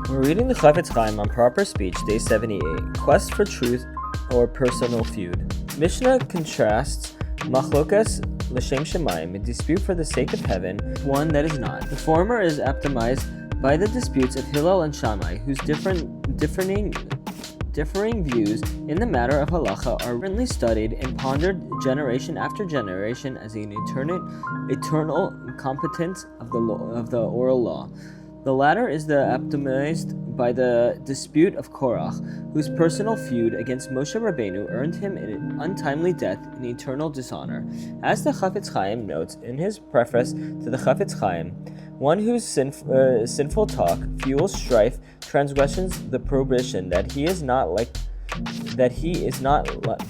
We're reading the Chofetz Chaim on Proper Speech, Day 78, Quest for Truth or Personal Feud. Mishnah contrasts Machlokas l'shem Shemaim, a dispute for the sake of heaven, one that is not. The former is optimized by the disputes of Hillel and Shammai, whose differing views in the matter of halacha are currently studied and pondered generation after generation as an eternal competence of the oral law. The latter is optimized by the dispute of Korach, whose personal feud against Moshe Rabbeinu earned him an untimely death in eternal dishonor. As the Chofetz Chaim notes in his preface to the Chofetz Chaim, one whose sinful talk fuels strife transgressions the prohibition that he is not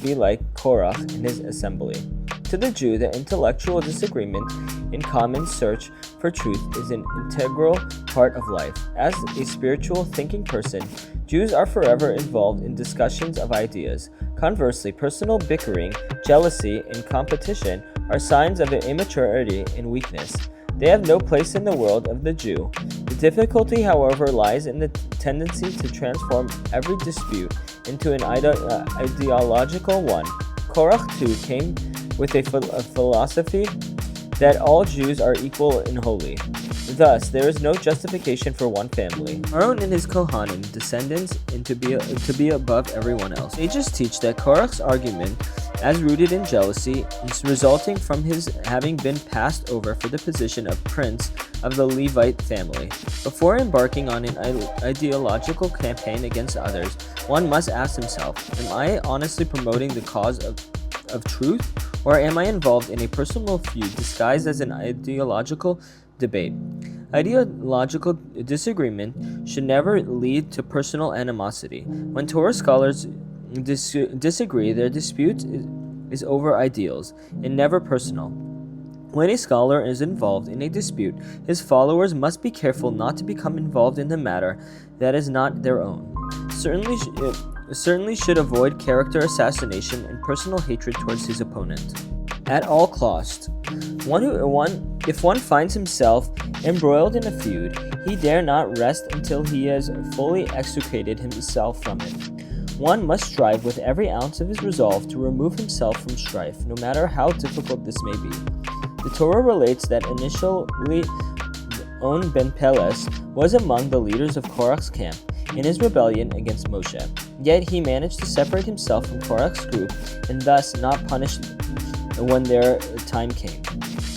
be like Korach in his assembly. To the Jew, the intellectual disagreement in common search for truth is an integral part of life. As a spiritual thinking person, Jews are forever involved in discussions of ideas. Conversely, personal bickering, jealousy, and competition are signs of immaturity and weakness. They have no place in the world of the Jew. The difficulty, however, lies in the tendency to transform every dispute into an ideological one. Korach, too, came with a philosophy that all Jews are equal and holy. Thus, there is no justification for one family, Aaron and his Kohanim descendants, and to be above everyone else. Sages teach that Korach's argument, as rooted in jealousy, is resulting from his having been passed over for the position of prince of the Levite family. Before embarking on an ideological campaign against others, one must ask himself, am I honestly promoting the cause of truth, or am I involved in a personal feud disguised as an ideological debate? Ideological disagreement should never lead to personal animosity. When Torah scholars disagree, their dispute is over ideals and never personal. When a scholar is involved in a dispute, his followers must be careful not to become involved in the matter that is not their own. Certainly should avoid character assassination and personal hatred towards his opponent. At all costs, if one finds himself embroiled in a feud, he dare not rest until he has fully extricated himself from it. One must strive with every ounce of his resolve to remove himself from strife, no matter how difficult this may be. The Torah relates that initially On ben Peles was among the leaders of Korach's camp in his rebellion against Moshe. Yet he managed to separate himself from Korach's group and thus not punished when their time came.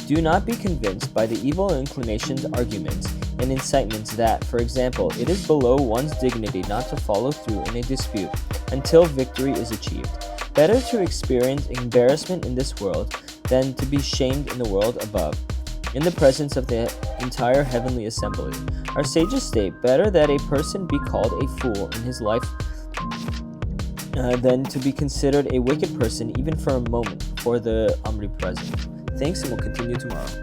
Do not be convinced by the evil inclinations, arguments, and incitements that, for example, it is below one's dignity not to follow through in a dispute until victory is achieved. Better to experience embarrassment in this world than to be shamed in the world above, in the presence of the entire heavenly assembly. Our sages state, better that a person be called a fool in his life than to be considered a wicked person even for a moment for the omnipresent. Thanks, and we'll continue tomorrow.